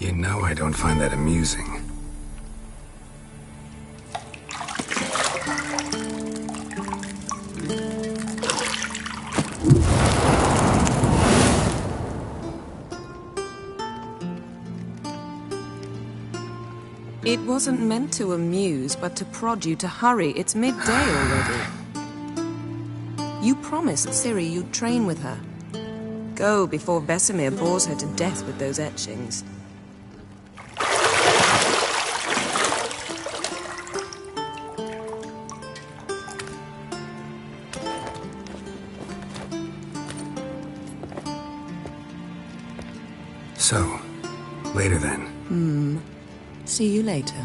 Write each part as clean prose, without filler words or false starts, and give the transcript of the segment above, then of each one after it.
You know I don't find that amusing. It wasn't meant to amuse, but to prod you to hurry. It's midday already. You promised Ciri you'd train with her. Go before Vesemir bores her to death with those etchings. So, later then. See you later.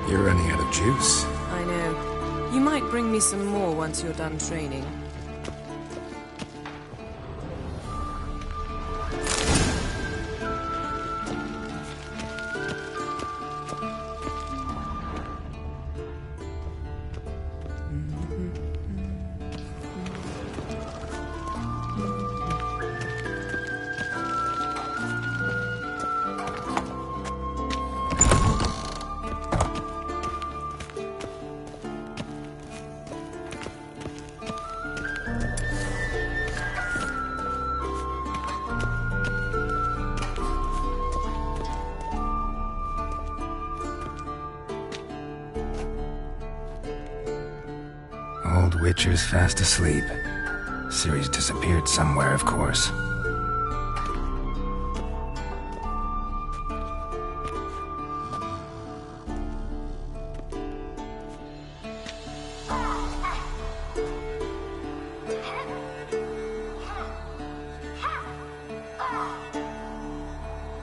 You're running out of juice. I know. You might bring me some more once you're done training. Old Witcher's fast asleep. Ciri's disappeared somewhere, of course.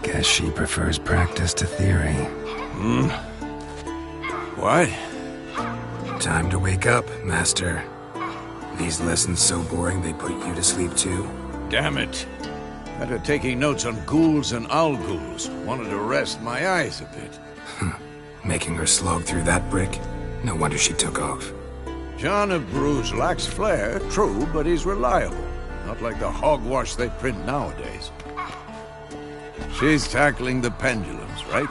Guess she prefers practice to theory. Why? Time to wake up, Master. These lessons so boring they put you to sleep too? Damn it. After taking notes on ghouls and owl ghouls, wanted to rest my eyes a bit. Making her slog through that brick? No wonder she took off. John of Bruges lacks flair, true, but he's reliable. Not like the hogwash they print nowadays. She's tackling the pendulums, right?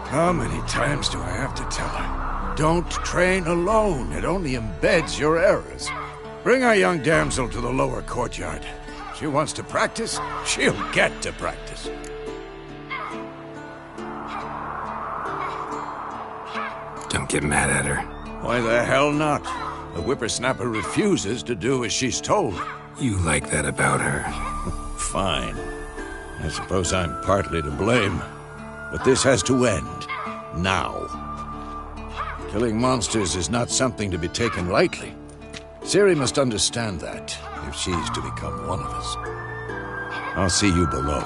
How many times do I have to tell her? Don't train alone. It only embeds your errors. Bring our young damsel to the lower courtyard. She wants to practice, she'll get to practice. Don't get mad at her. Why the hell not? The whippersnapper refuses to do as she's told. You like that about her. Fine. I suppose I'm partly to blame. But this has to end. Now. Killing monsters is not something to be taken lightly. Ciri must understand that, if she's to become one of us. I'll see you below.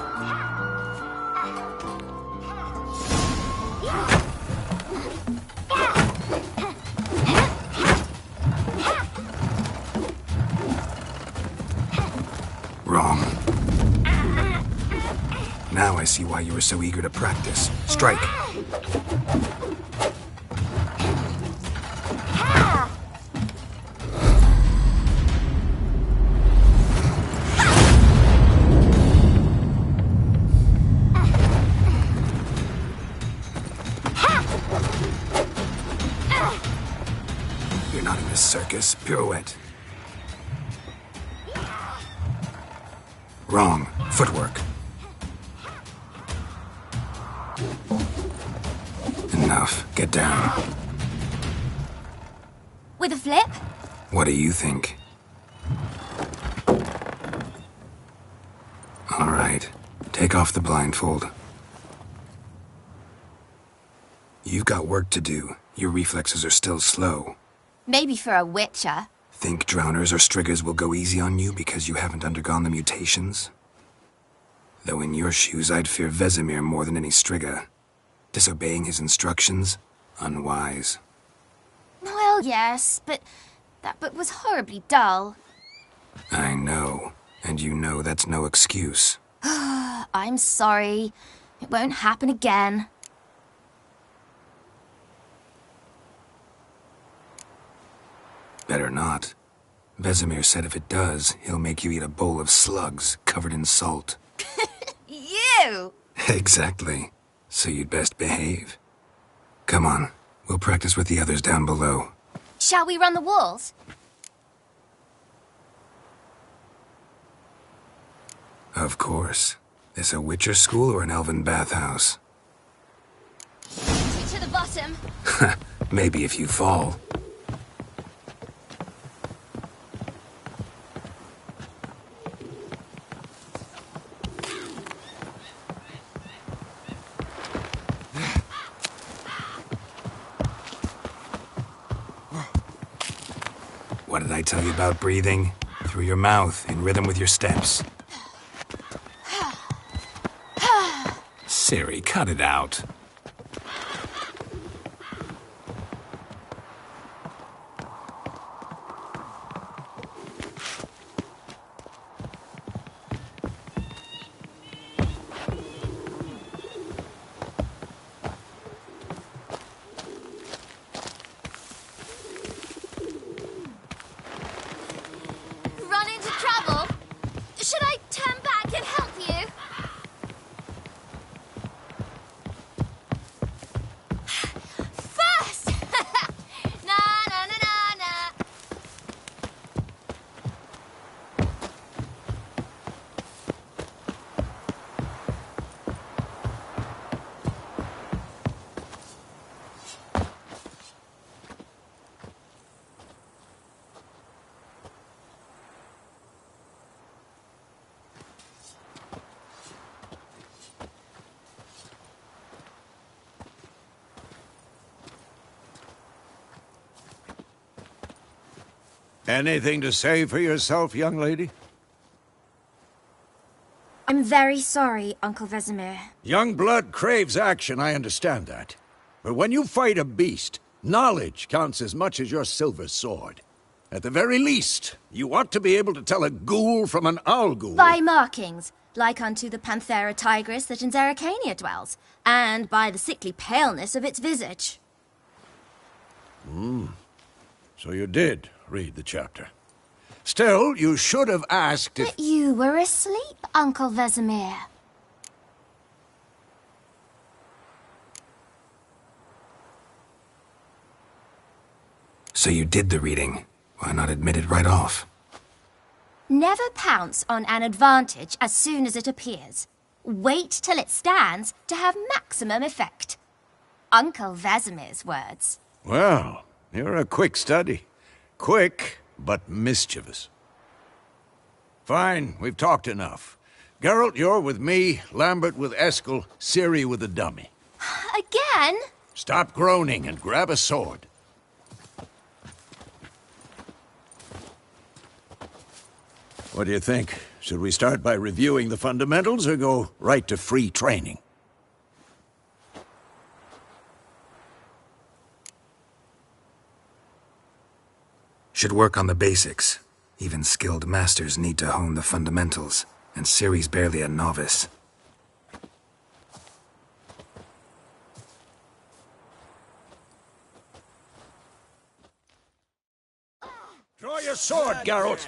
Wrong. Now I see why you were so eager to practice. Strike. circus. Pirouette. Wrong. Footwork. Enough. Get down. With a flip? What do you think? All right. Take off the blindfold. You've got work to do. Your reflexes are still slow. Maybe for a witcher. Think drowners or striggers will go easy on you because you haven't undergone the mutations? Though in your shoes, I'd fear Vesemir more than any strigger. Disobeying his instructions? Unwise. Well, yes, but that book was horribly dull. I know. And you know that's no excuse. I'm sorry. It won't happen again. Better not. Vesemir said if it does, he'll make you eat a bowl of slugs covered in salt. You! Exactly. So you'd best behave. Come on. We'll practice with the others down below. Shall we run the walls? Of course. This a Witcher school or an elven bathhouse? To the bottom. Maybe if you fall. What did I tell you about breathing? Through your mouth, in rhythm with your steps. Ciri, cut it out. Run into trouble? Should I turn back and help you? First! Na na na na na. Anything to say for yourself, young lady? I'm very sorry, Uncle Vesemir. Young blood craves action, I understand that. But when you fight a beast, knowledge counts as much as your silver sword. At the very least, you ought to be able to tell a ghoul from an owl ghoul. By markings, like unto the Panthera tigris that in Zerrikania dwells, and by the sickly paleness of its visage. So you did read the chapter. Still, you should have asked if... But you were asleep, Uncle Vesemir. So you did the reading. Why not admit it right off? Never pounce on an advantage as soon as it appears. Wait till it stands to have maximum effect. Uncle Vesemir's words. Well, you're a quick study. Quick, but mischievous. Fine, we've talked enough. Geralt, you're with me, Lambert with Eskel, Ciri with the dummy. Again? Stop groaning and grab a sword. What do you think? Should we start by reviewing the fundamentals or go right to free training? Should work on the basics. Even skilled masters need to hone the fundamentals, and Ciri's barely a novice. Draw your sword, Geralt!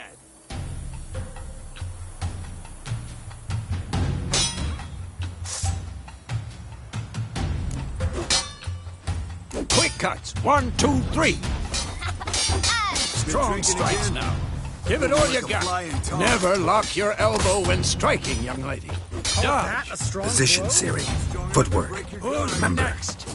Quick cuts! 1, 2, 3! Strong strikes now. Give it all you got. Never lock your elbow when striking, young lady. Dodge. Position, Siri. Footwork. Remember. Next.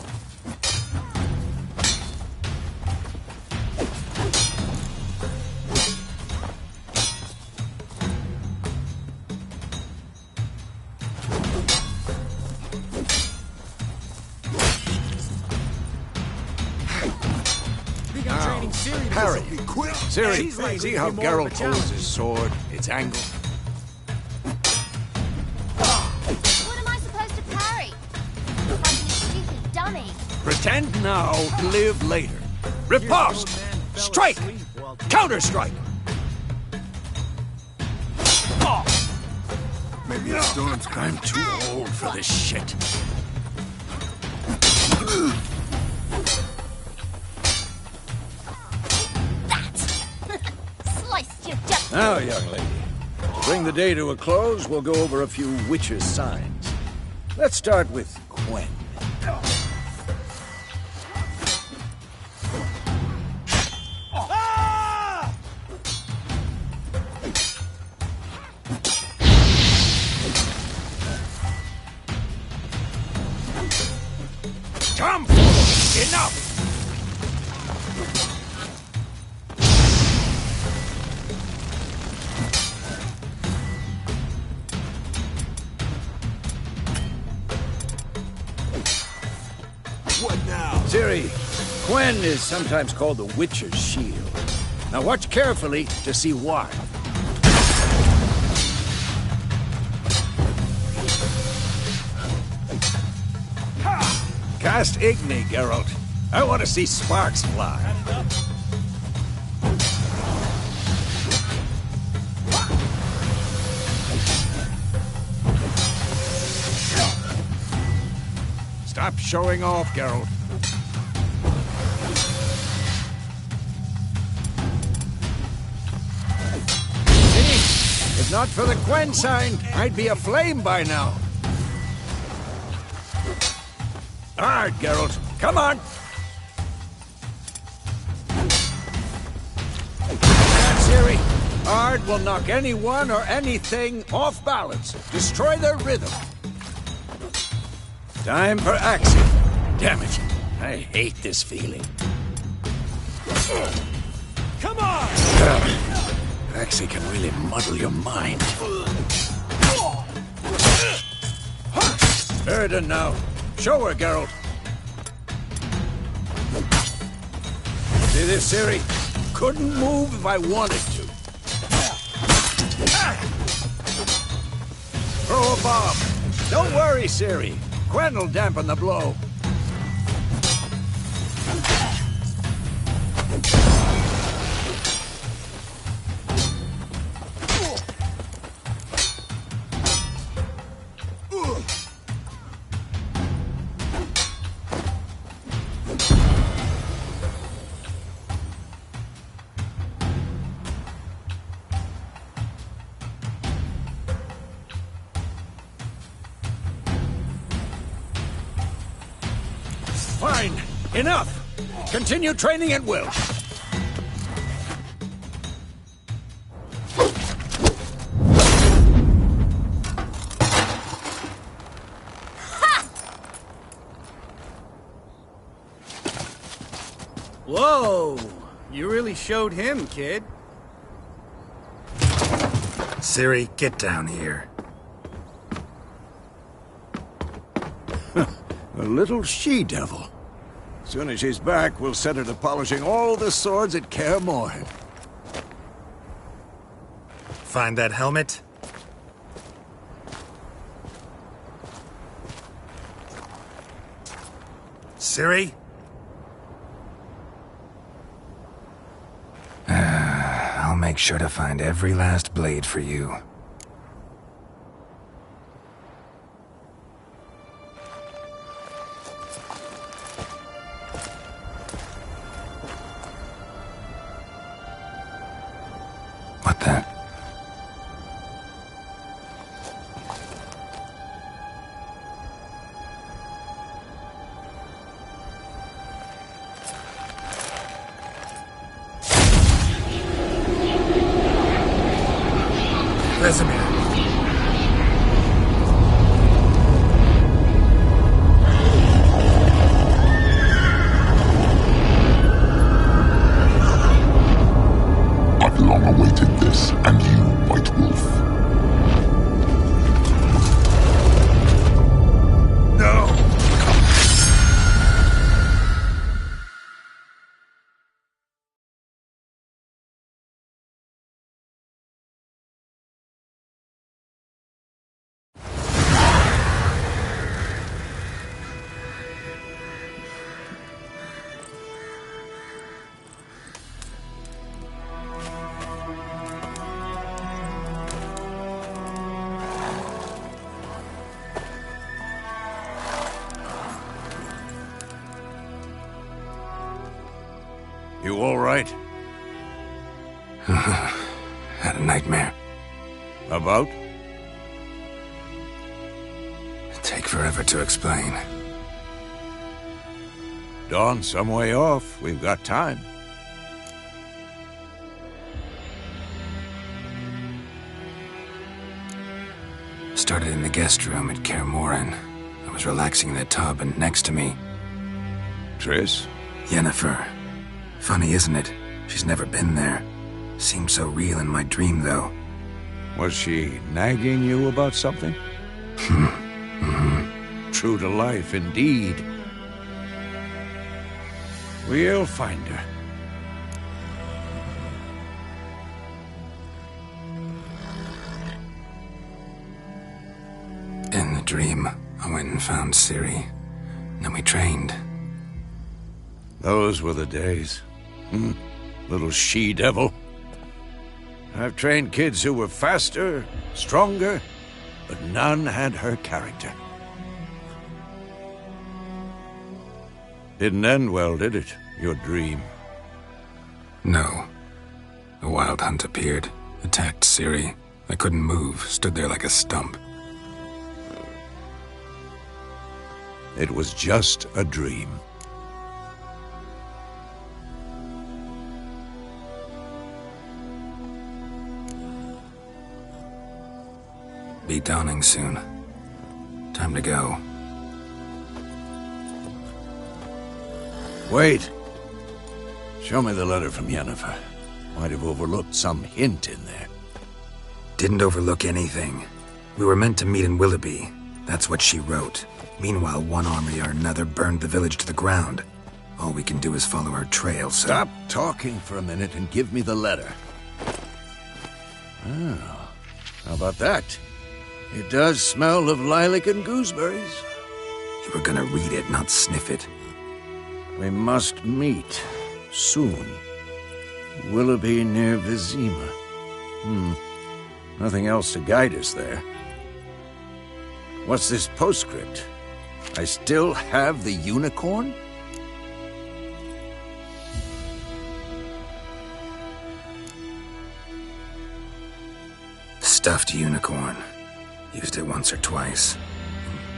Parry. Siri, see how Geralt holds his sword, its angle? What am I supposed to parry? Like a stupid dummy. Pretend now, live later. Riposte! Strike! Counter-strike! Maybe the storm's I'm too old for this shit. Sliced you just... Now, young lady, to bring the day to a close, we'll go over a few witches' signs. Let's start with Quen. Come forward! Enough! What now? Ciri, Quen is sometimes called the Witcher's Shield. Now watch carefully to see why. Cast Igni, Geralt. I want to see sparks fly. Stop showing off, Geralt. See? If not for the Quen sign, I'd be aflame by now. Hard, Geralt. Come on! That's Ciri. Ard will knock anyone or anything off balance. Destroy their rhythm. Time for action. Damn it. I hate this feeling. Come on! Axie can really muddle your mind. Erden now. Show her, Geralt. See this, Ciri? Couldn't move if I wanted to. Throw a bomb. Don't worry, Ciri. Quen will dampen the blow. Fine. Enough. Continue training at will. Whoa! You really showed him, kid. Ciri, get down here. A little she-devil. As soon as she's back, we'll set her to polishing all the swords at Kaer Morhen. Find that helmet? Ciri? I'll make sure to find every last blade for you. What the? You all right? Had a nightmare. About? Take forever to explain. Dawn's some way off. We've got time. Started in the guest room at Kaer Morhen. I was relaxing in the tub, and next to me, Triss? Yennefer. Funny, isn't it? She's never been there. Seemed so real in my dream, though. Was she nagging you about something? True to life, indeed. We'll find her. In the dream, I went and found Ciri. Then we trained. Those were the days. Little she-devil. I've trained kids who were faster, stronger, but none had her character. Didn't end well, did it? Your dream? No. A wild hunt appeared, attacked Ciri. I couldn't move, stood there like a stump. It was just a dream. Be dawning soon. Time to go. Wait. Show me the letter from Yennefer. Might have overlooked some hint in there. Didn't overlook anything. We were meant to meet in Willoughby. That's what she wrote. Meanwhile, one army or another burned the village to the ground. All we can do is follow her trail, so... Stop talking for a minute and give me the letter. Oh, how about that? It does smell of lilac and gooseberries. You were gonna read it, not sniff it. We must meet. Soon. Willoughby near Vizima. Nothing else to guide us there. What's this postscript? I still have the unicorn? Stuffed unicorn. Used it once or twice.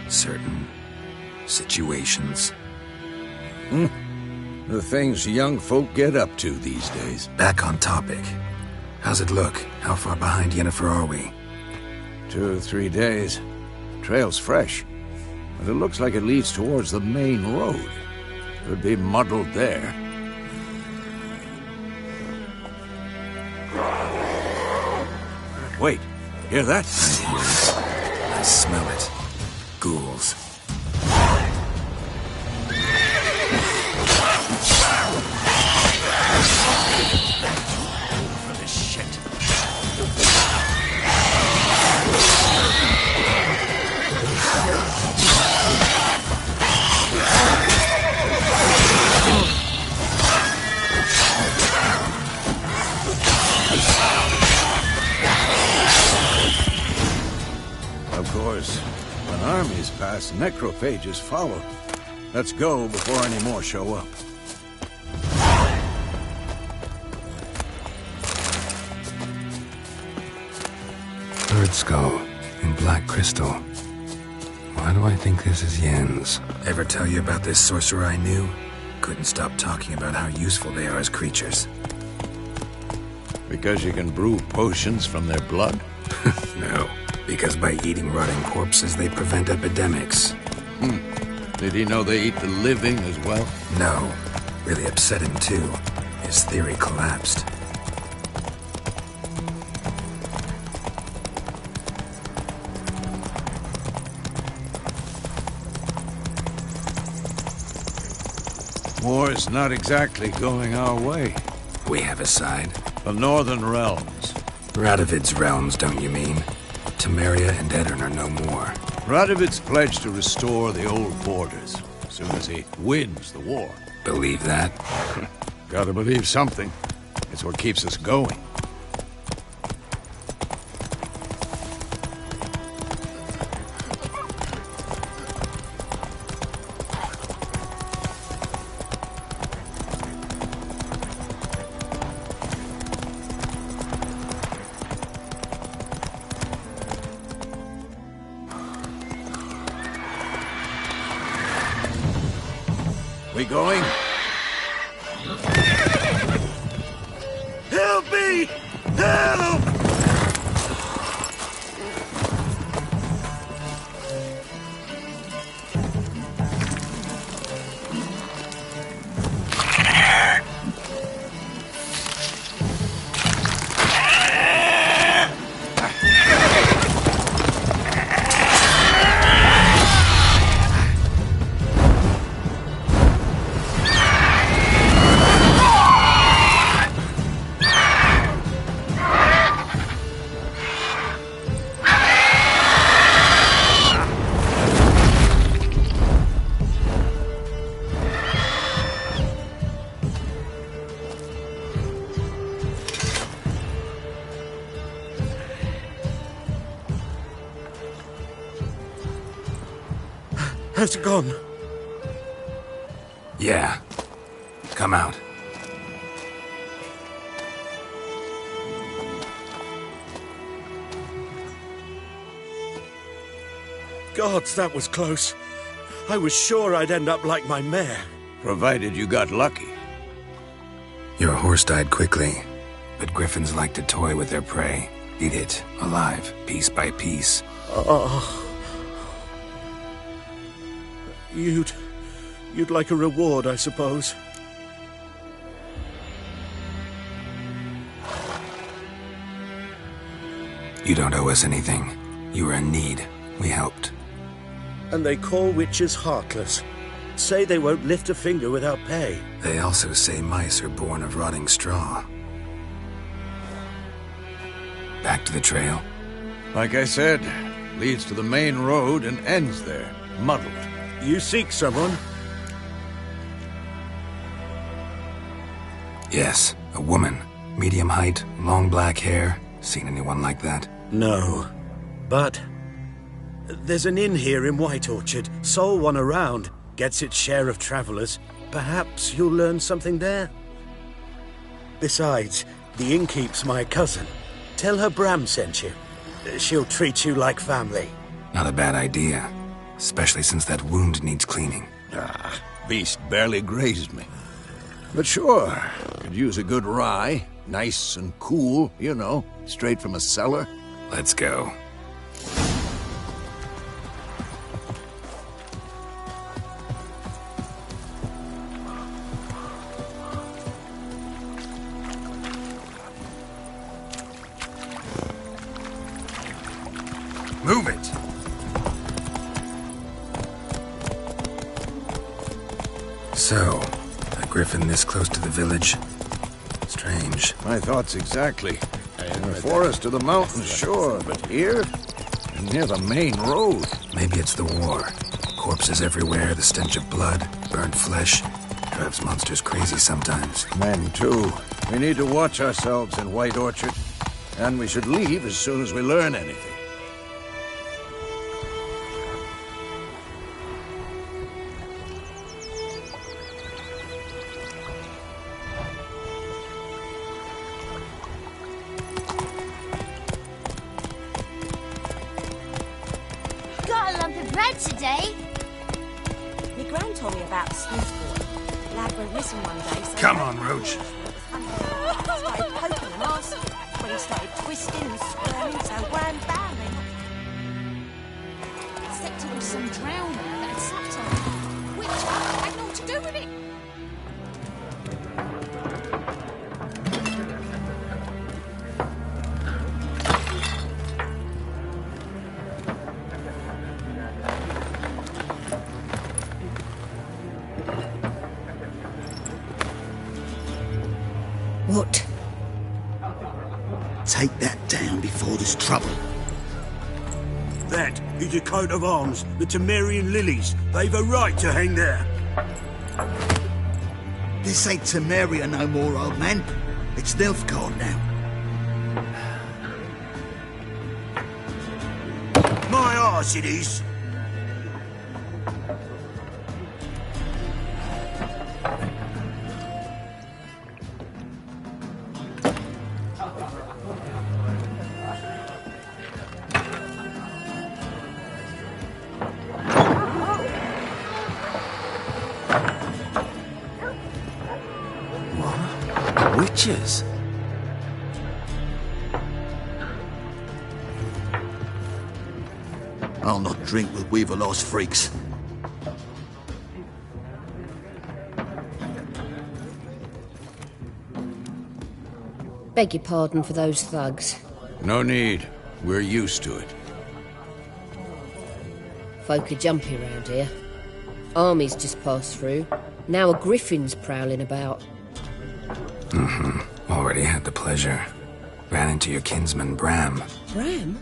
In certain situations. The things young folk get up to these days. Back on topic. How's it look? How far behind Yennefer are we? 2 or 3 days. Trail's fresh, but it looks like it leads towards the main road. Could be muddled there. Wait, hear that? I hear it. I smell it. Ghouls. For this shit. Of course, when armies pass, necrophages follow. Let's go before any more show up. Bird skull in black crystal. Why do I think this is Yen's? Ever tell you about this sorcerer I knew? Couldn't stop talking about how useful they are as creatures. Because you can brew potions from their blood? No, because by eating rotting corpses, they prevent epidemics. Did he know they eat the living as well? No, really upset him too. His theory collapsed. War's not exactly going our way. We have a side. The Northern Realms. Radovid's realms, don't you mean? Temeria and Edirn are no more. Radovid's pledged to restore the old borders as soon as he wins the war. Believe that? Gotta believe something. It's what keeps us going. We going? Help me! Help! Has it gone? Yeah. Come out. Gods, that was close. I was sure I'd end up like my mare. Provided you got lucky. Your horse died quickly, but griffins like to toy with their prey. Eat it, alive, piece by piece. You'd like a reward, I suppose. You don't owe us anything. You were in need. We helped. And they call witches heartless. Say they won't lift a finger without pay. They also say mice are born of rotting straw. Back to the trail? Like I said, leads to the main road and ends there, muddled. You seek someone? Yes, a woman. Medium height, long black hair. Seen anyone like that? No. But there's an inn here in White Orchard. Sole one around. Gets its share of travelers. Perhaps you'll learn something there. Besides, the innkeep's my cousin. Tell her Bram sent you. She'll treat you like family. Not a bad idea. Especially since that wound needs cleaning. Beast barely grazed me. But sure, could use a good rye. Nice and cool, you know, straight from a cellar. Let's go. Move it! So, a griffin this close to the village? Strange. My thoughts exactly. In the forest or the mountains, sure, but here? Near the main road. Maybe it's the war. Corpses everywhere, the stench of blood, burnt flesh. Drives monsters crazy sometimes. Men, too. We need to watch ourselves in White Orchard. And we should leave as soon as we learn anything. Got a lump of bread today. My gran told me about the Smith boy. Lad went missing one day, so... Come on, Roach. Started poking and asking. When he started twisting and squirming, so Gran found him. Except it was some drowner that had slapped on. Which had naught to do with it. What? Take that down before there's trouble. That is a coat of arms, the Temerian lilies. They've a right to hang there. This ain't Temeria no more, old man. It's Nilfgaard now. My arse it is. Witches? I'll not drink with Weaverlost freaks. Beg your pardon for those thugs. No need. We're used to it. Folk are jumpy around here. Armies just passed through. Now a griffin's prowling about. Already had the pleasure. Ran into your kinsman, Bram. Bram?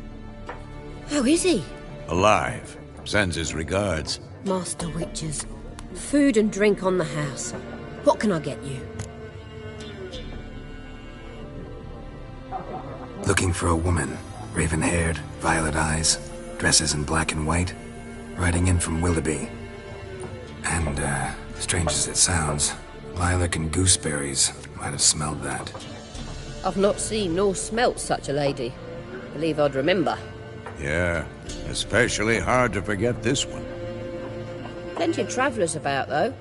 How is he? Alive. Sends his regards. Master Witches. Food and drink on the house. What can I get you? Looking for a woman. Raven-haired, violet eyes, dresses in black and white. Riding in from Willoughby. And, strange as it sounds, lilac and gooseberries might have smelled that. I've not seen nor smelt such a lady. Believe I'd remember. Yeah, especially hard to forget this one. Plenty of travellers about, though.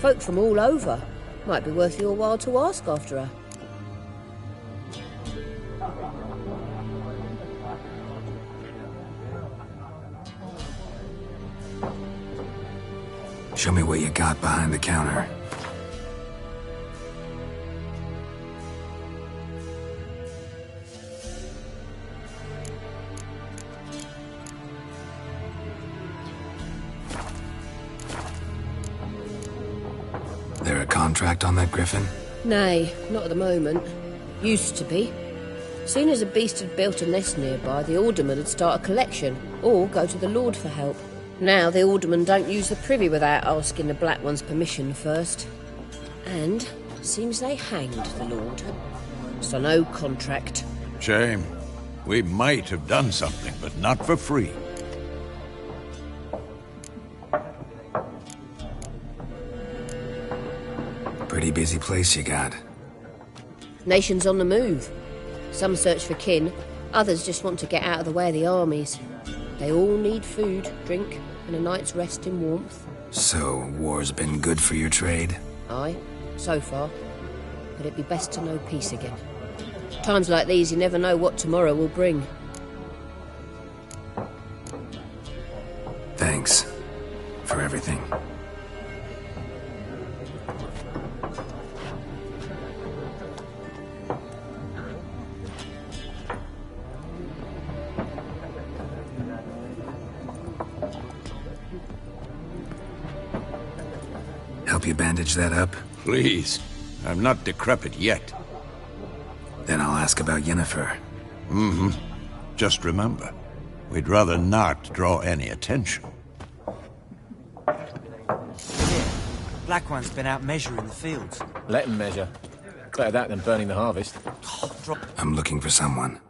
Folk from all over. Might be worth your while to ask after her. Show me what you got behind the counter. There a contract on that griffin? Nay, not at the moment. Used to be. Soon as a beast had built a nest nearby, the alderman would start a collection, or go to the Lord for help. Now the aldermen don't use the privy without asking the Black One's permission first. And seems they hanged the Lord. So no contract. Shame. We might have done something, but not for free. Pretty busy place you got. Nations on the move. Some search for kin, others just want to get out of the way of the armies. They all need food, drink, and a night's rest in warmth. So, war's been good for your trade? Aye, so far. But it'd be best to know peace again. Times like these, you never know what tomorrow will bring. Thanks for everything. Help you bandage that up? Please. I'm not decrepit yet. Then I'll ask about Yennefer. Just remember, we'd rather not draw any attention. Black One's been out measuring the fields. Let him measure. Better that than burning the harvest. I'm looking for someone.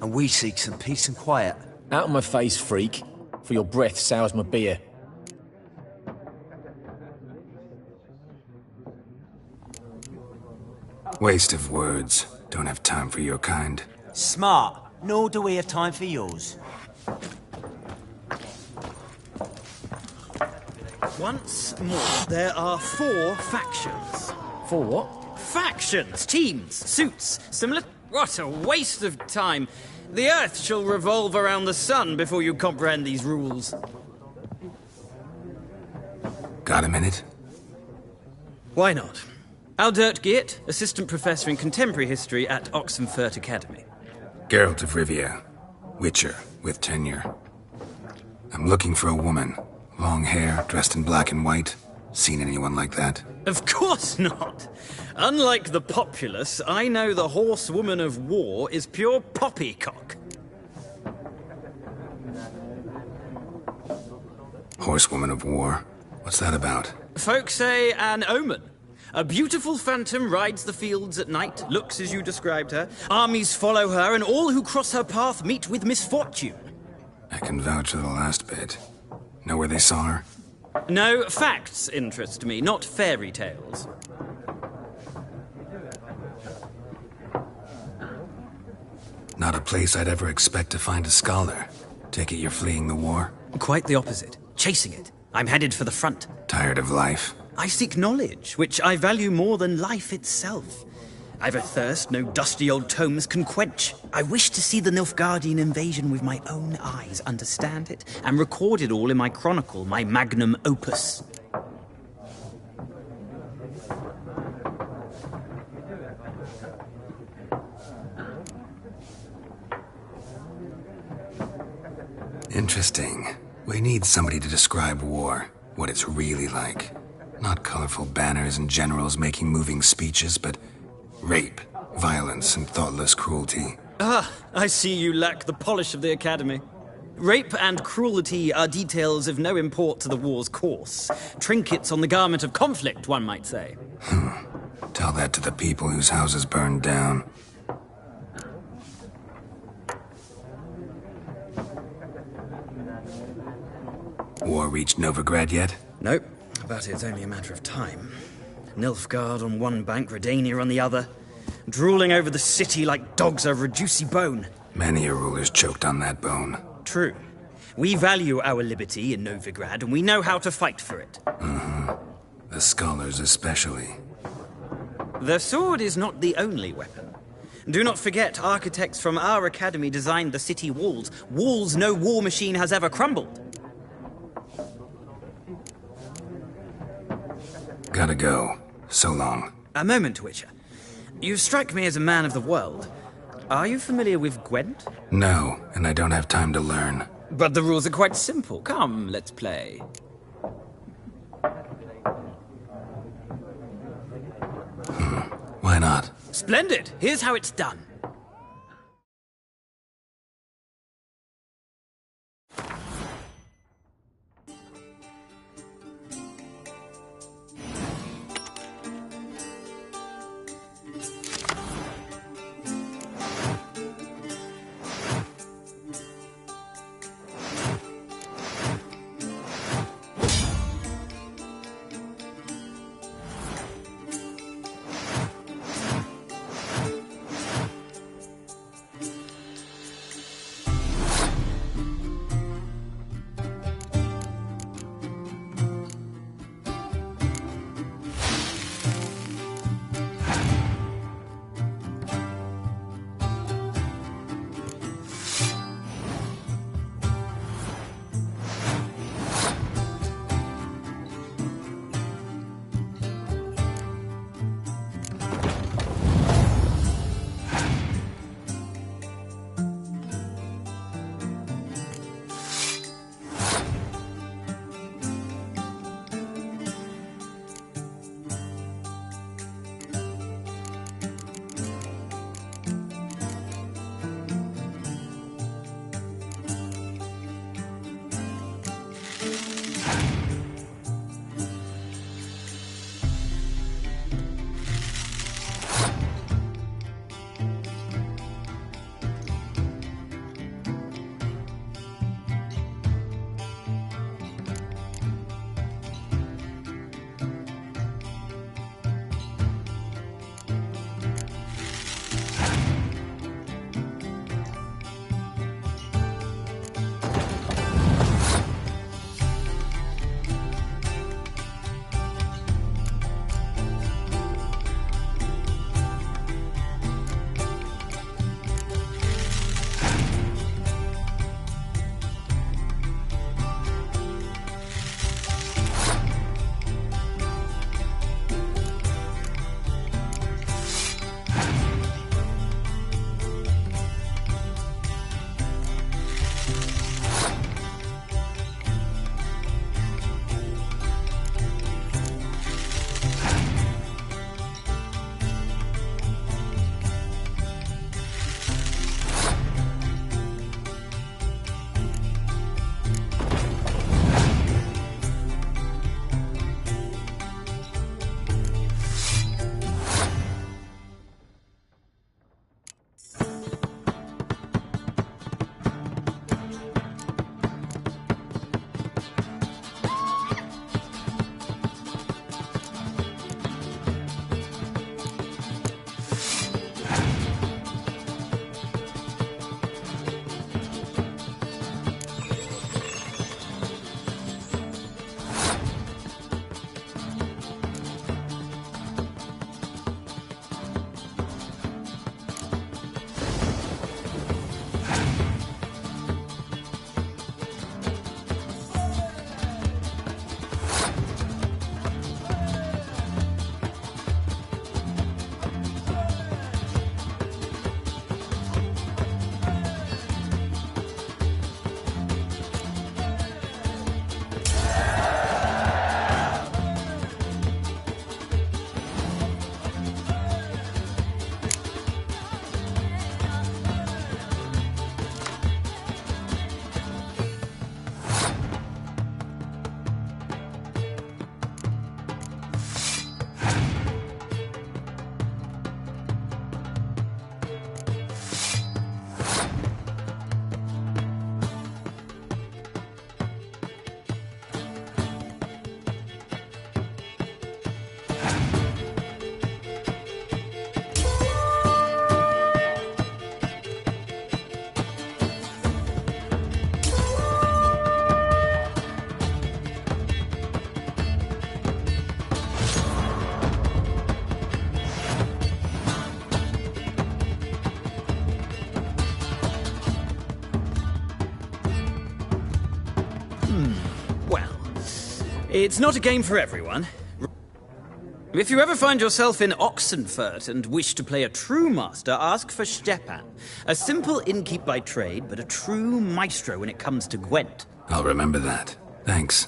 And we seek some peace and quiet. Out of my face, freak. For your breath sours my beer. Waste of words. Don't have time for your kind. Smart. Nor do we have time for yours. Once more, there are 4 factions. 4 what? Factions, teams, suits, similar... What a waste of time. The Earth shall revolve around the sun before you comprehend these rules. Got a minute? Why not? Aldert Geert, Assistant Professor in Contemporary History at Oxenfurt Academy. Geralt of Rivia. Witcher, with tenure. I'm looking for a woman. Long hair, dressed in black and white. Seen anyone like that? Of course not. Unlike the populace, I know the horsewoman of war is pure poppycock. Horsewoman of war? What's that about? Folk say an omen. A beautiful phantom rides the fields at night, looks as you described her. Armies follow her, and all who cross her path meet with misfortune. I can vouch for the last bit. Know where they saw her? No, facts interest me, not fairy tales. Not a place I'd ever expect to find a scholar. Take it you're fleeing the war? Quite the opposite. Chasing it. I'm headed for the front. Tired of life? I seek knowledge, which I value more than life itself. I've a thirst no dusty old tomes can quench. I wish to see the Nilfgaardian invasion with my own eyes, understand it, and record it all in my chronicle, my magnum opus. Interesting. We need somebody to describe war, what it's really like. Not colorful banners and generals making moving speeches, but rape, violence, and thoughtless cruelty. Ah, I see you lack the polish of the Academy. Rape and cruelty are details of no import to the war's course. Trinkets on the garment of conflict, one might say. Tell that to the people whose houses burned down. War reached Novigrad yet? Nope, but it's only a matter of time. Nilfgaard on one bank, Redania on the other, drooling over the city like dogs over a juicy bone. Many a ruler's choked on that bone. True. We value our liberty in Novigrad, and we know how to fight for it. The scholars especially. The sword is not the only weapon. Do not forget, architects from our academy designed the city walls. Walls no war machine has ever crumbled. Gotta go. So long. A moment, Witcher. You strike me as a man of the world. Are you familiar with Gwent? No, and I don't have time to learn. But the rules are quite simple. Come, let's play. Why not? Splendid! Here's how it's done. It's not a game for everyone. If you ever find yourself in Oxenfurt and wish to play a true master, ask for Stepan. A simple innkeep by trade, but a true maestro when it comes to Gwent. I'll remember that. Thanks.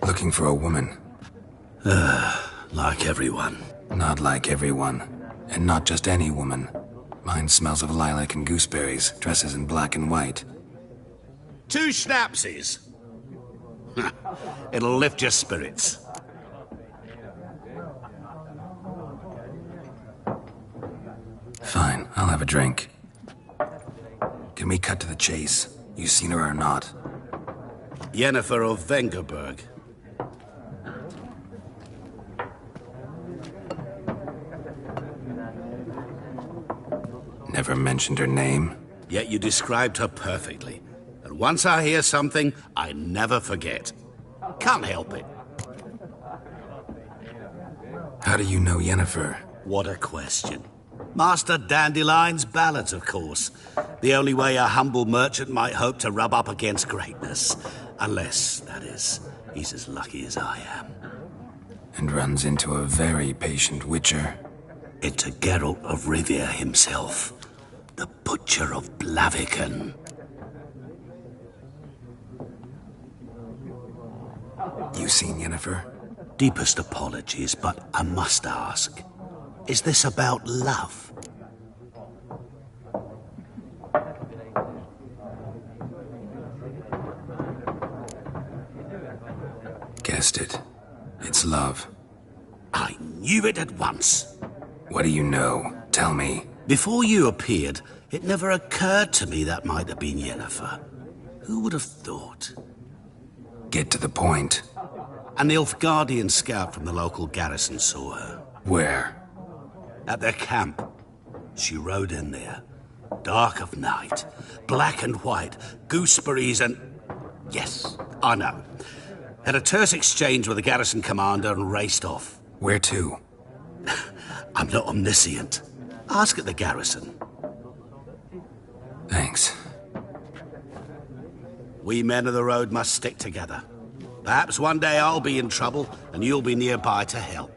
Looking for a woman. Like everyone. Not like everyone. And not just any woman. Mine smells of lilac and gooseberries, dresses in black and white. 2 schnapsies. It'll lift your spirits. Fine, I'll have a drink. Can we cut to the chase? You seen her or not? Yennefer of Vengerberg. Never mentioned her name. Yet you described her perfectly. And once I hear something, I never forget. Can't help it. How do you know Yennefer? What a question. Master Dandelion's ballads, of course. The only way a humble merchant might hope to rub up against greatness. Unless, that is, he's as lucky as I am. And runs into a very patient witcher. Into Geralt of Rivia himself. The Butcher of Blaviken. You seen Yennefer? Deepest apologies, but I must ask. Is this about love? Guessed it. It's love. I knew it at once. What do you know? Tell me. Before you appeared, it never occurred to me that might have been Yennefer. Who would have thought? Get to the point. An Nilfgaardian scout from the local garrison saw her. Where? At their camp. She rode in there. Dark of night. Black and white. Gooseberries and... Yes, I know. Had a terse exchange with the garrison commander and raced off. Where to? I'm not omniscient. Ask at the garrison. Thanks. We men of the road must stick together. Perhaps one day I'll be in trouble and you'll be nearby to help.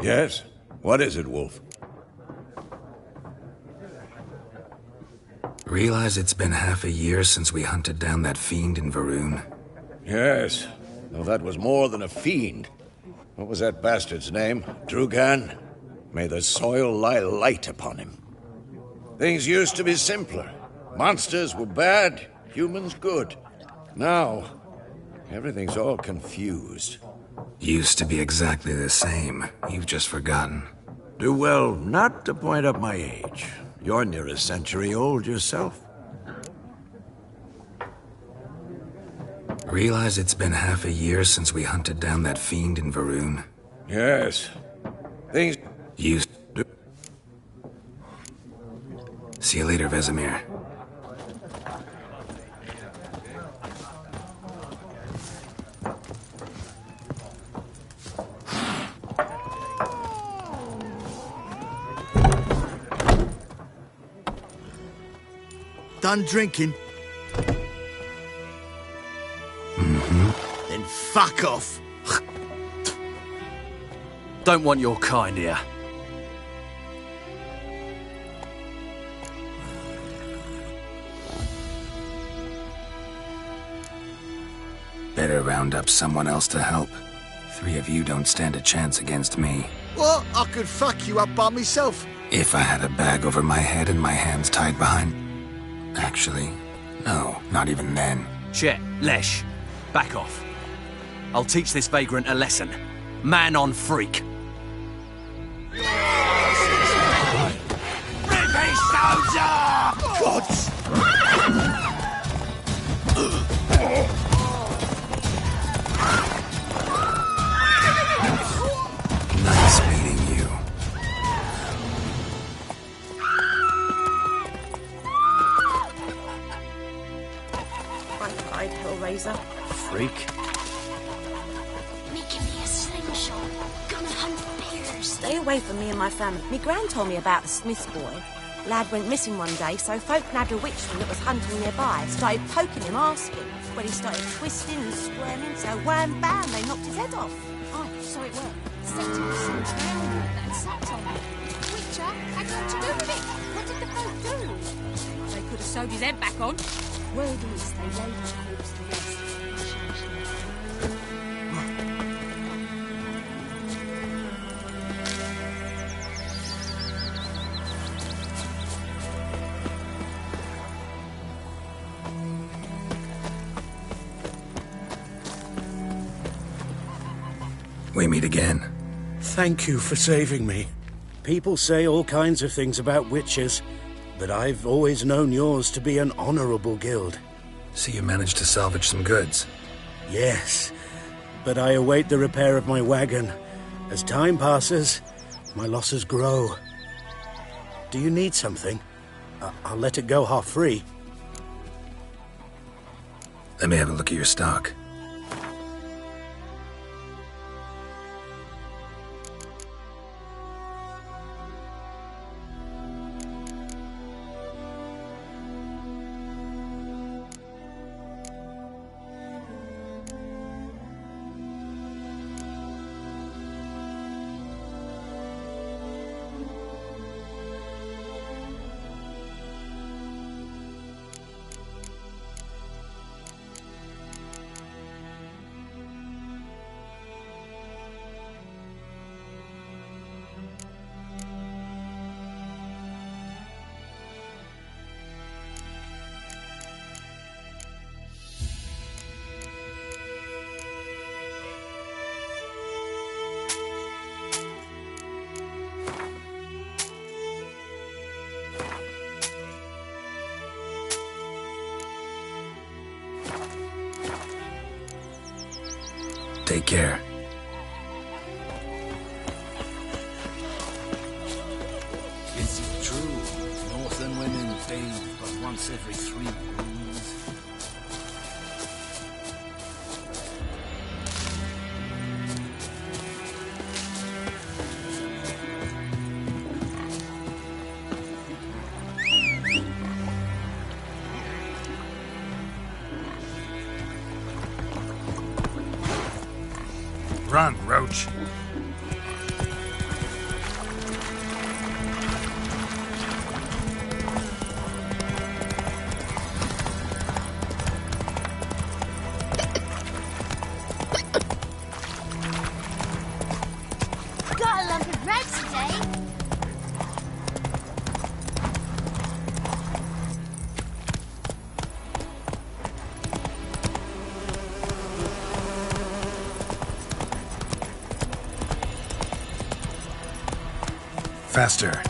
Yes? What is it, Wolf? Realize it's been half a year since we hunted down that fiend in Varun? Yes. Though that was more than a fiend. What was that bastard's name? Drugan? May the soil lie light upon him. Things used to be simpler. Monsters were bad, humans good. Now, everything's all confused. Used to be exactly the same. You've just forgotten. Do well not to point up my age. You're near a century old yourself. Realize it's been half a year since we hunted down that fiend in Varun? Yes. Things used to... See you later, Vesemir. Done drinking? Mm-hmm. Then fuck off. Don't want your kind here. Better round up someone else to help. 3 of you don't stand a chance against me. What? I could fuck you up by myself. If I had a bag over my head and my hands tied behind... Actually, No, not even then. Chet, Lesh, back off. I'll teach this vagrant a lesson. Man on freak. Rippy soldier! Gods! Nice meeting you. Bye-bye, Hellraiser. Freak? Making me a slingshot. Gonna hunt bears. Stay away from me and my family. Me gran told me about the Smiths boy. Lad went missing one day, so folk nabbed a witchman that was hunting nearby. Started poking him, asking. When he started twisting and squirming, so wham bam, they knocked his head off. Oh, so it were. Set him some drowned that had sat on it. Witcher had nothing to do with it. What did the folk do? They could have sewed his head back on. Word is they laid his corpse to rest. We meet again. Thank you for saving me. People say all kinds of things about witches, but I've always known yours to be an honorable guild. So you managed to salvage some goods? Yes, but I await the repair of my wagon. As time passes, my losses grow. Do you need something? I'll let it go half-free. Let me have a look at your stock. Take care. Is it true? Northern women bathe but once every 3 moons. Run, Roach. Got a lump of bread today. Faster.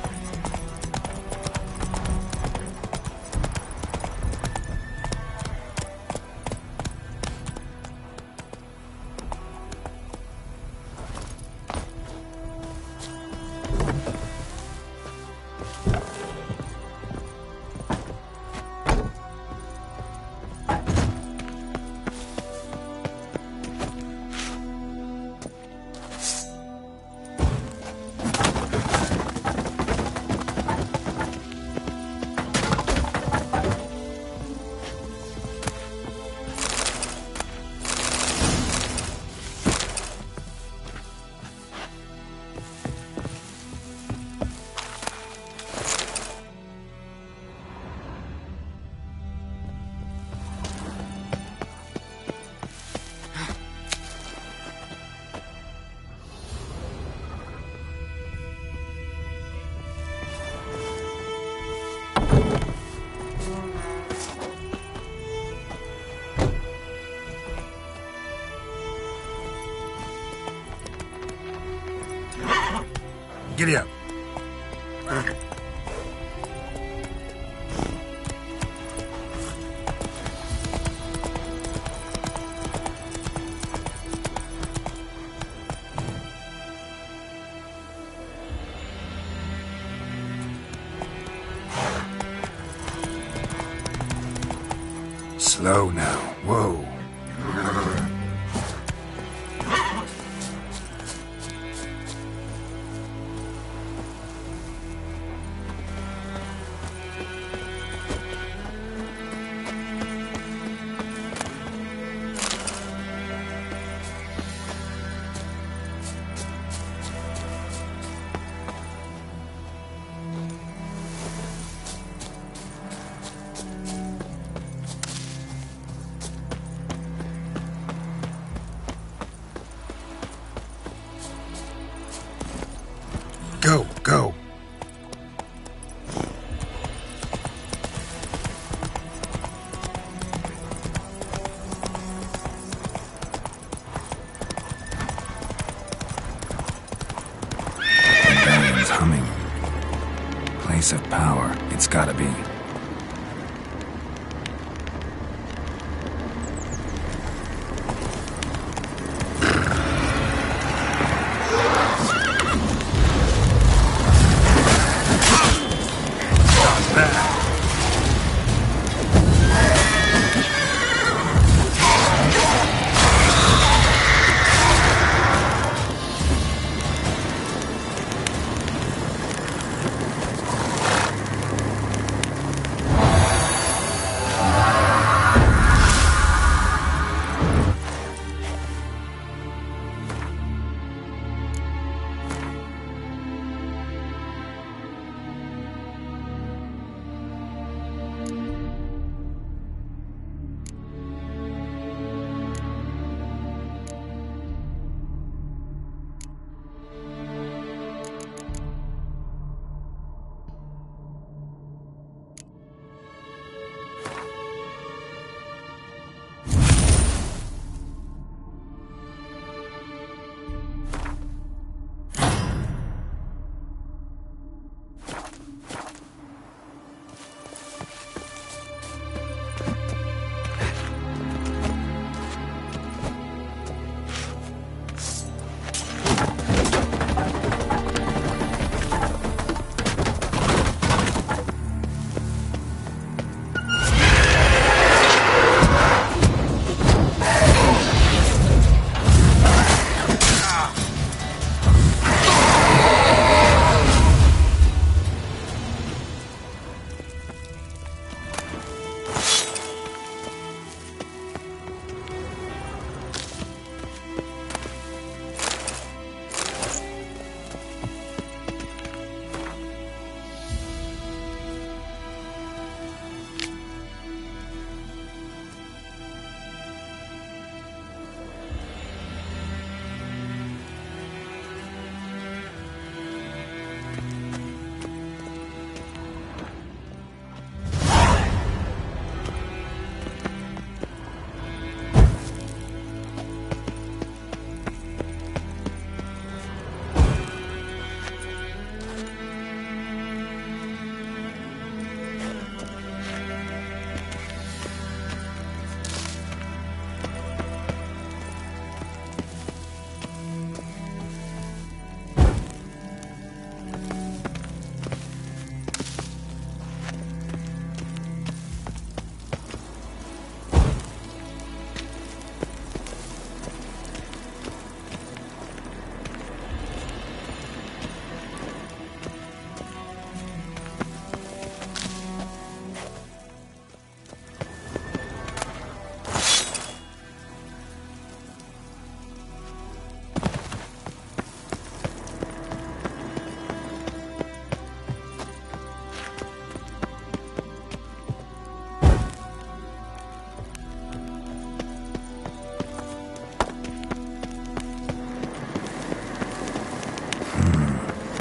Giddy up. Slow now. Whoa. Go, go. Rebellion's humming. Place of power, it's gotta be.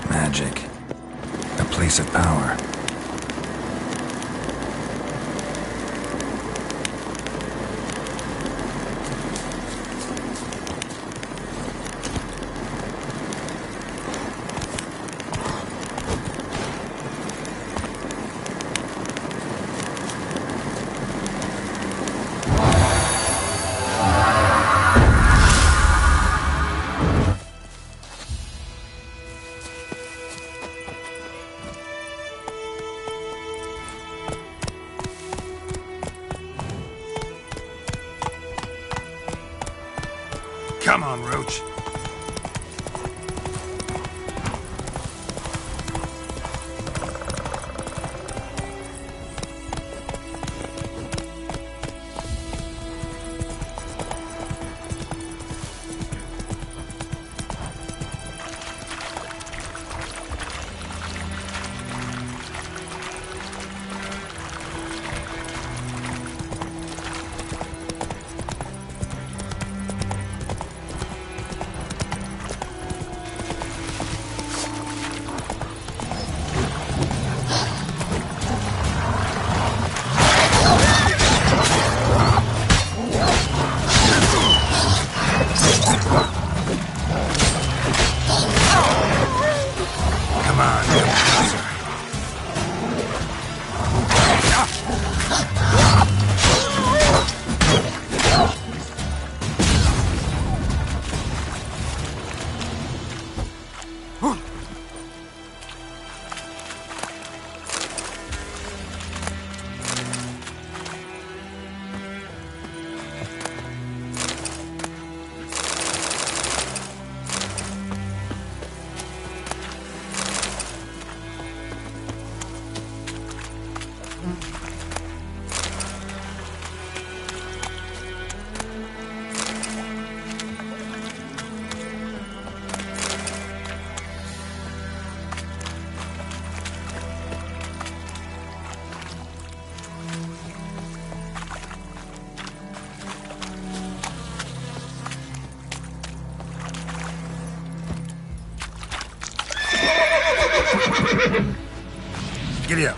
Magic. A place of power. Come on, Roach. Giddy up.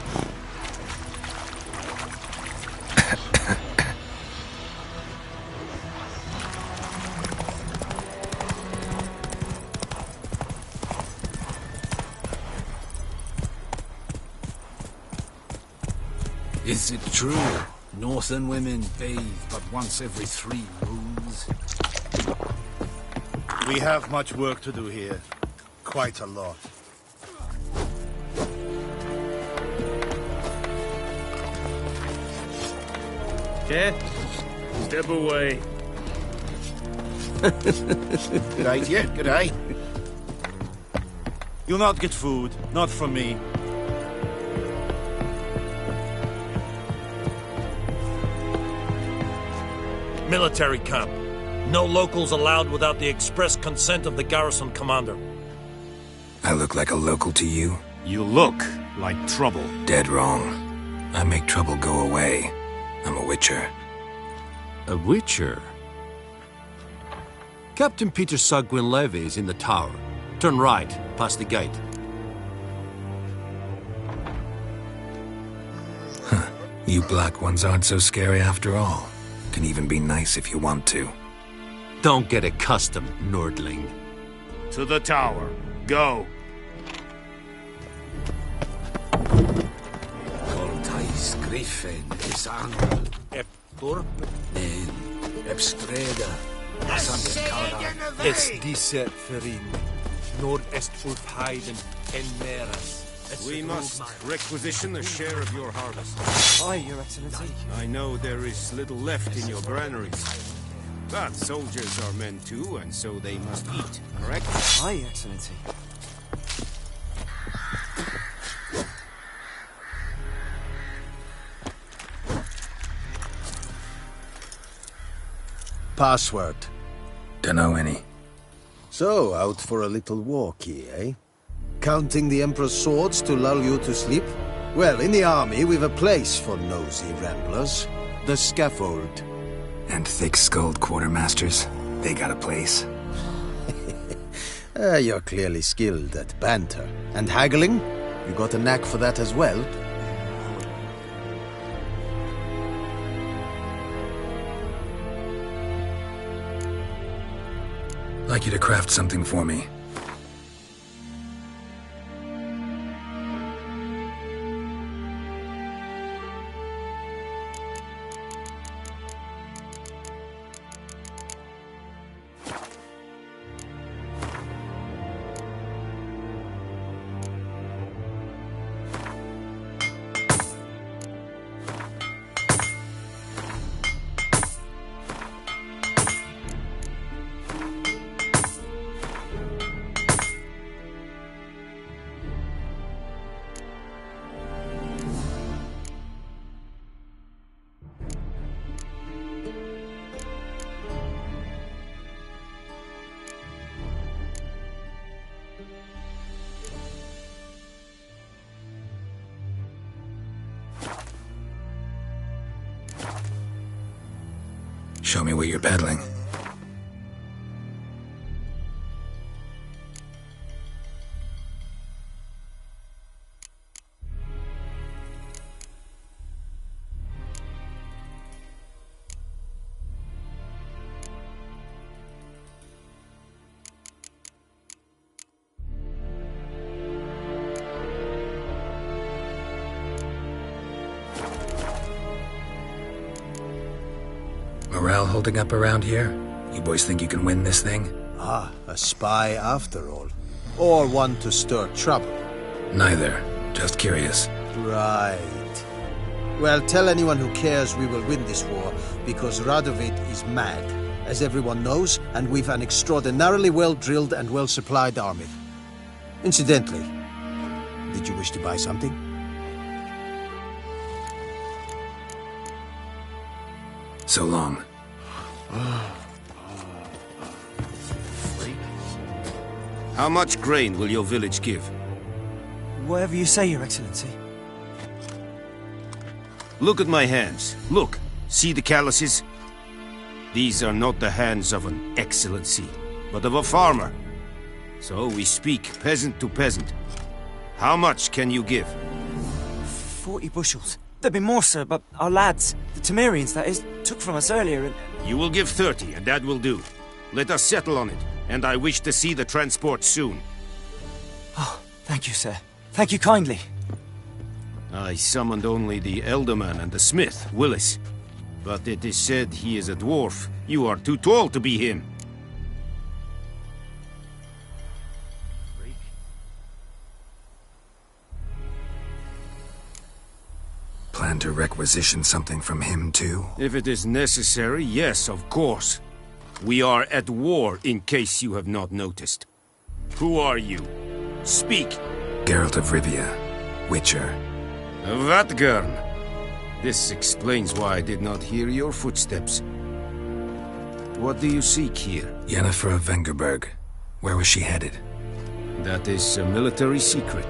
Is it true? Northern women bathe but once every 3 moons? We have much work to do here. Quite a lot. Yeah? Step away. Good day to you. Good day. You'll not get food. Not from me. Military camp. No locals allowed without the express consent of the garrison commander. I look like a local to you? You look like trouble. Dead wrong. I make trouble go away. I'm a witcher. A witcher? Captain Peter Sagwin Levy is in the tower. Turn right, past the gate. Huh. You black ones aren't so scary after all. Can even be nice if you want to. Don't get accustomed, Nordling. To the tower. Go. Cortais Griffin is Angel. Ep Turp. Nen. Ep Streda. Es disse ferin. Nord est Ulfheiden en meras. We must requisition a share of your harvest. Aye, Your Excellency. I know there is little left in your granaries. But soldiers are men too, and so they must eat, correct? Aye, Your Excellency. Password. Dunno any. So, out for a little walkie, eh? Counting the Emperor's swords to lull you to sleep? Well, in the army, we've a place for nosy ramblers. The scaffold. And thick-skulled quartermasters? They got a place? You're clearly skilled at banter. And haggling? You got a knack for that as well? I'd like you to craft something for me. Show me what you're peddling. Morale holding up around here? You boys think you can win this thing? Ah, a spy after all. Or one to stir trouble? Neither. Just curious. Right. Well, tell anyone who cares we will win this war, because Radovid is mad, as everyone knows, and we've an extraordinarily well-drilled and well-supplied army. Incidentally, did you wish to buy something? So long. How much grain will your village give? Whatever you say, Your Excellency. Look at my hands. Look. See the calluses? These are not the hands of an excellency, but of a farmer. So we speak peasant to peasant. How much can you give? 40 bushels. There'd be more, sir, but our lads, the Temerians, that is, took from us earlier and... You will give 30, and that will do. Let us settle on it, and I wish to see the transport soon. Oh, thank you, sir. Thank you kindly. I summoned only the Elderman and the smith, Willis. But it is said he is a dwarf. You are too tall to be him. Plan to requisition something from him, too? If it is necessary, yes, of course. We are at war, in case you have not noticed. Who are you? Speak! Geralt of Rivia, Witcher. Vatgern! This explains why I did not hear your footsteps. What do you seek here? Yennefer of Vengerberg. Where was she headed? That is a military secret.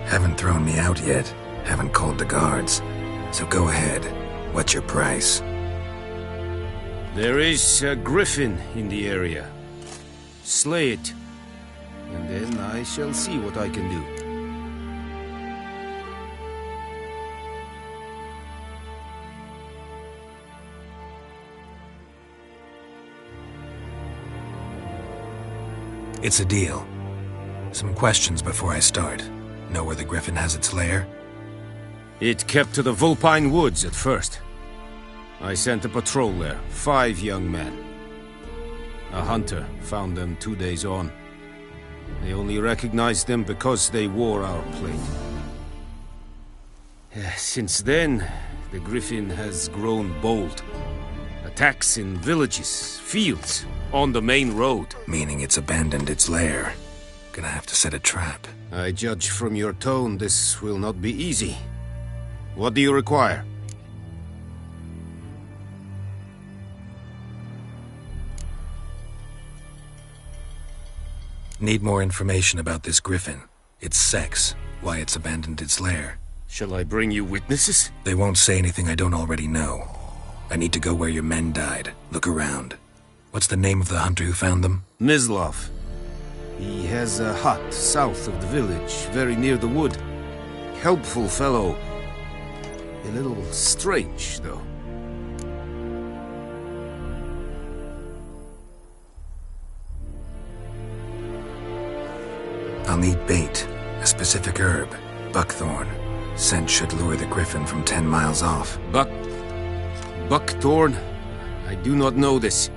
Haven't thrown me out yet. Haven't called the guards. So go ahead. What's your price? There is a griffin in the area. Slay it. And then I shall see what I can do. It's a deal. Some questions before I start. Know where the griffin has its lair? It kept to the Vulpine Woods at first. I sent a patrol there, 5 young men. A hunter found them 2 days on. They only recognized them because they wore our plate. Since then, the griffin has grown bold. Attacks in villages, fields, on the main road. Meaning it's abandoned its lair. Gonna have to set a trap. I judge from your tone this will not be easy. What do you require? Need more information about this griffin. Its sex, why it's abandoned its lair. Shall I bring you witnesses? They won't say anything I don't already know. I need to go where your men died. Look around. What's the name of the hunter who found them? Mislav. He has a hut south of the village, very near the wood. Helpful fellow. A little strange, though. I'll need bait, a specific herb, buckthorn. Scent should lure the griffin from 10 miles off. Buckthorn? I do not know this.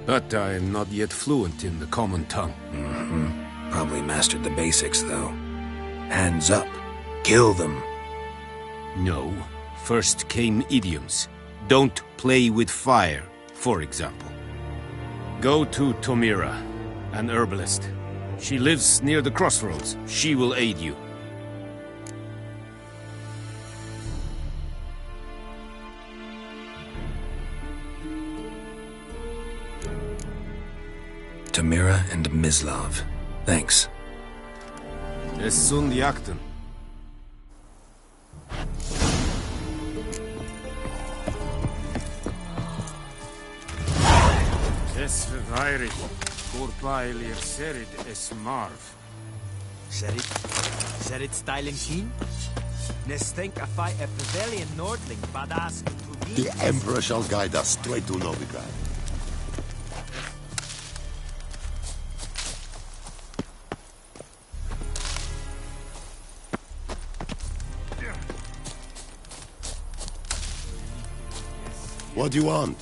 But I am not yet fluent in the common tongue. Probably mastered the basics, though. Hands up. Kill them. No. First came idioms. Don't play with fire, for example. Go to Tomira, an herbalist. She lives near the crossroads. She will aid you. Tomira and Mislav. Thanks. Es sind Jagden. Es verweirig, voorbijleer serid es marv. Serid styling sheen? Nestenk a fight a pavilion Nordling, badass to The Emperor shall guide us straight to Novigrad. What do you want?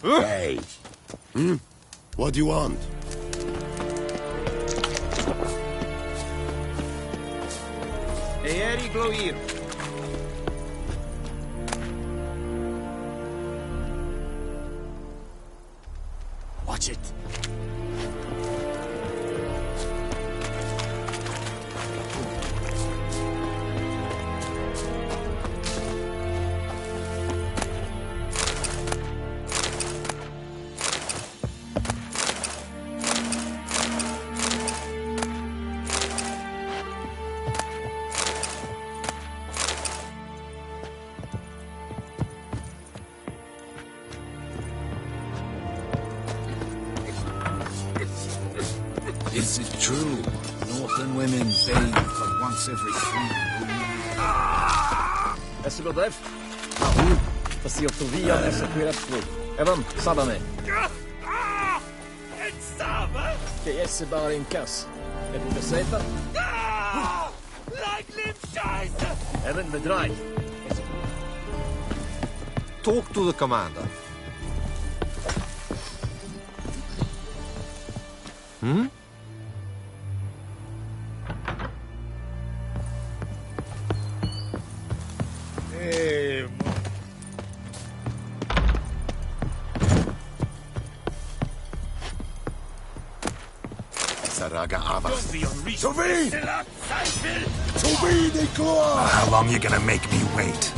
Hey! What do you want? Eeri Gloir. Watch it. Is it true? Northern women bathe for once every 3 moons. Est-ce que bref? Passi ottovia adesso qui rappo. Evan, sabame. Che esse bara in kass. Är du besätta? Evan, bedreig. Talk to the commander. Saraga Avas. How long you gonna make me wait?